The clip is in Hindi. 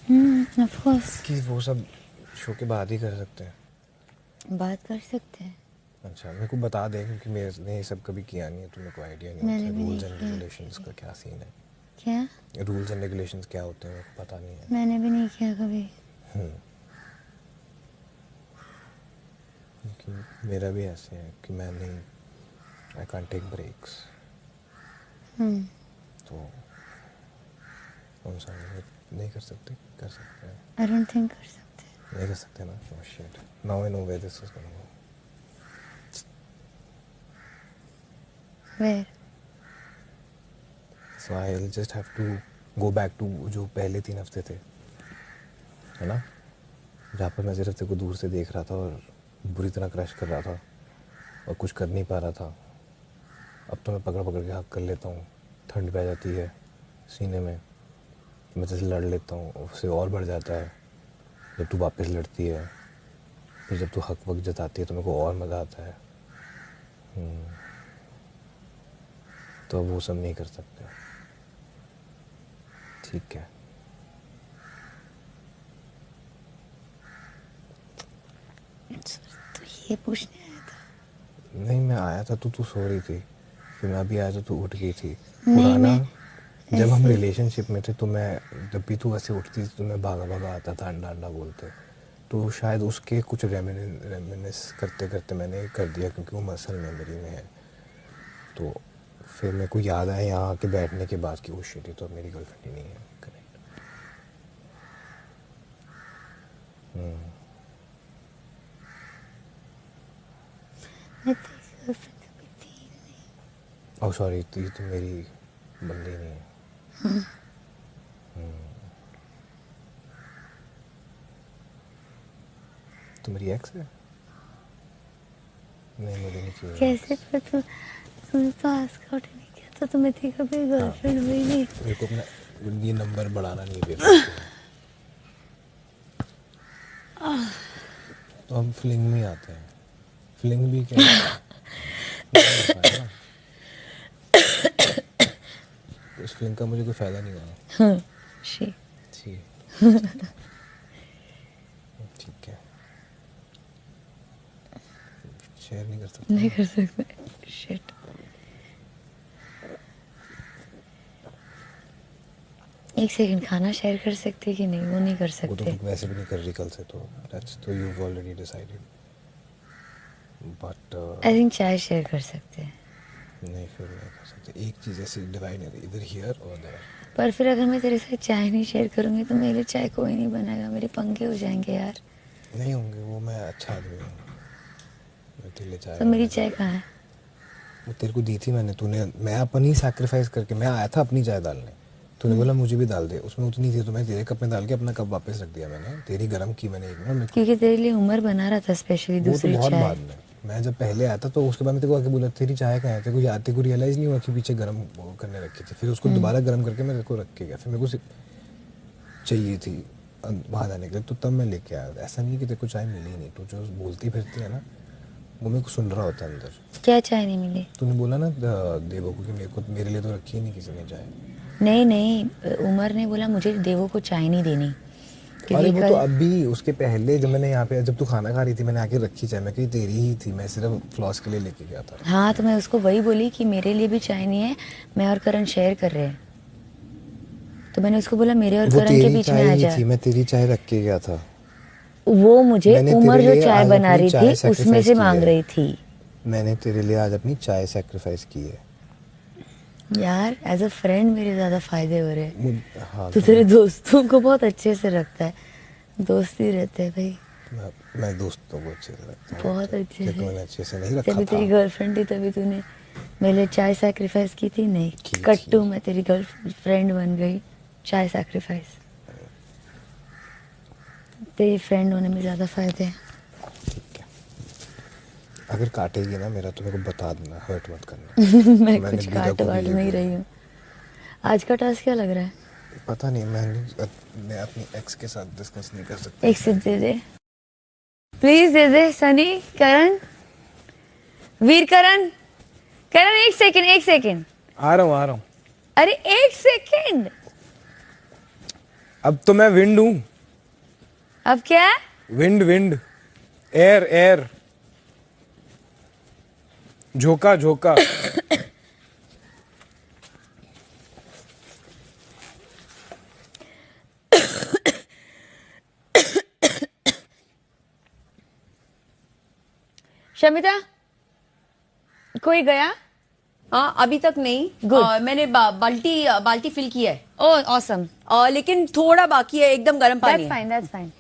Of course. कि वो सब शो के बाद ही कर सकते हैं? बात कर सकते हैं। अच्छा, मेरे को बता दे क्योंकि मैंने ये सब कभी किया नहीं है, तो मेरे को आइडिया नहीं मैंने होता भी नहीं रूल्स एंड किया रेगुलेशंस कभी। का क्या सीन है। क्या? रूल्स एंड रेगुलेशंस क्या होते हैं मेरे को पता नहीं है। मैंने भी नहीं किया कभी। क्योंकि मेरा भी ऐसे है कि मैं नहीं, आई कांट टेक ब्रेक्स। तो हम सब नहीं कर सकते, कर सकते हैं? आई डोंट थिंक कर सकते। नहीं कर सकते ना? Oh shit, now I know where this is going. Where? So I will just have to go back to जो पहले 3 हफ्ते थे, है ना, जहाँ पर मैं सिर्फ तेरे को दूर से देख रहा था और बुरी तरह क्रश कर रहा था और कुछ कर नहीं पा रहा था। अब तो मैं पकड़ पकड़ के हक कर लेता हूँ, ठंड पै जाती है सीने में, मैं जैसे लड़ लेता हूँ, उससे और बढ़ जाता है जब तू वापस लड़ती है, फिर जब तू हक वक जताती है तो मेरे को और मज़ा आता है। तो अब वो सब नहीं कर सकते, ठीक है? तो ये पूछने आया था? नहीं, मैं आया था तो तू सो रही थी, फिर मैं अभी आया तो तू उठ गई थी। नहीं, पुराना मैं जब हम ऐसे रिलेशनशिप में थे तो मैं जब भी तू ऐसे उठती थी तो मैं भागा भागा आता था अंडा अंडा बोलते, तो शायद उसके कुछ रेमिनिस करते करते मैंने कर दिया, क्योंकि वो मसल मेमोरी में है। तो फिर मेरे को याद आया यहाँ आके बैठने के बाद कि वो शिट, तो मेरी गर्लफ्रेंड ही नहीं है। करेक्ट। मैं तेरी गर्लफ्रेंड कभी थी नहीं। ओह सॉरी, तो मेरी बंदी नहीं है। तो मेरी एक्स है? नहीं, मुझे नहीं चाहिए कैसे? एक्स। पर तूने तो आस्क आउट ही नहीं किया था, तो मैं थी कभी हाँ, गर्लफ्रेंड हुई नहीं। मेरे को अपना ये नंबर बढ़ाना नहीं है बेवकूफ़ में। तो हम फ्लिंग में आते हैं। फ्लिंग भी क्या नहीं हो पाया ना, तो इस फ्लिंग का मुझे कोई फ़ायदा नहीं हुआ। शी। ठीक ठीक है, शेयर नहीं कर सकता नहीं ना। कर सकते। शिट। एक सेकंड, खाना शेयर कर सकते कि नहीं? वो नहीं कर वो तो सकते। तू वैसे भी नहीं कर रही कल से, तो दैट्स तो you already decided. But I think चाय शेयर कर सकते हैं। नहीं, फिर नहीं कर सकते। एक चीज़ ऐसे डिवाइड है, इधर हियर और देयर। पर फिर अगर मैं तेरे साथ चाय नहीं शेयर करूंगी तो मेरे लिए चाय कोई नहीं बनाएगा, मेरे पंगे हो जाएंगे यार। नहीं होंगे, वो मैं अच्छा आदमी हूँ, मैं तेरे लिए चाय तो मेरी बनाने चाय का। कहाँ है? वो तेरे को दी थी मैंने, तूने, मैं अपनी सैक्रिफाइस करके मैं आया था अपनी चाय डालने, तूने बोला मुझे भी डाल दे, उसमें उतनी थी तो मैं तेरे कप में डाल के अपना कप वापस रख दिया मैंने, तेरी गर्म की मैंने एक मिनट। मेरे को क्योंकि तेरे लिए उमर बना रहा था स्पेशली वो तो दूसरी बहुत चाय। बाद में, मैं जब पहले आया था तो उसके बाद मैं तेरे को आके बोला तेरी चाय कहाँ है, तेरे को याद, तेरे को रियलाइज़ नहीं हुआ कि पीछे गर्म वो करने रखी थी, फिर उसको दोबारा गर्म करके मैं तेरे को रख के गया, फिर मेरे को चाहिए थी वहाँ जाने के लिए, तो तब मैं लेके आया। ऐसा नहीं कि तेरे को चाय मिली नहीं, तो जो बोलती फिरती है ना, वो मेरे को सुन रहा होता है अंदर। क्या चाय नहीं मिली? तूने बोला ना देवो को कि मेरे लिए तो रखी ही नहीं किसी ने चाय। नहीं नहीं, उमर ने बोला मुझे देवो को चाय नहीं देनी अरे क्योंकि वो तो कल। अभी उसके पहले जब मैंने यहाँ पे, जब तू खाना खा रही थी मैंने आके रखी चाय, मैं कही तेरी ही थी, मैं सिर्फ फ्लॉस के लिए लेके गया था। हाँ, तो मैं उसको वही बोली कि मेरे लिए भी चाय नहीं है, मैं और करण शेयर कर रहे हैं। तो मैंने उसको बोला मेरे और वो करण के तेरी बीच में चाय आ ही जा। थी, मैं तेरी चाय रख के गया था। वो मुझे मैंने उमर तेरे जो लिए चाय आज बना अपनी रही थी चाय उसमें सेक्रीफाइस से की मांग है। रही थी। मैंने तेरे लिए आज अपनी चाय सेक्रीफाइस की है यार एज अ फ्रेंड मेरे ज़्यादा फायदे हो रहे हैं। हाँ तू तो तेरे दोस्तों को बहुत अच्छे से रखता है, दोस्ती रहते हैं भाई मैं दोस्तों को अच्छे से रखता हूँ, बहुत तो अच्छे तेरे को से। मैंने अच्छे से नहीं रखा जब था। तेरी गर्लफ्रेंड थी तभी तूने मेरे लिए चाय सैक्रिफाइस की थी। नहीं, की कट्टू, थी। मैं तेरी गर्लफ्रेंड बन गई। चाय सैक्रिफाइस। तेरी फ्रेंड होने में ज़्यादा फायदे हैं। ठीक है, अगर काटेगी ना मेरा तो मेरे को बता देना, हर्ट मत करना। मैं मैंने कुछ विदा काट को भी वाट ये नहीं रही बोलना। हूँ। आज का टास्क क्या लग रहा है? पता नहीं, मैं अपनी एक्स के साथ डिस्कस नहीं कर सकता एक इस सिप टाइम। दे दे, प्लीज दे दे। सनी, करण, वीर करण, करण एक सेकंड, एक सेकंड। आ रहा हूँ। अरे एक सेकंड। अब तो मैं विंड हूं। अब क्या है? विंड विंड, एयर एयर, झोंका झोंका। शमिता, कोई गया? हाँ अभी तक नहीं। Good. मैंने बाल्टी बाल्टी फिल की है। ओह ऑसम, लेकिन थोड़ा बाकी है, एकदम गर्म पानी दैट्स है। Fine, that's fine.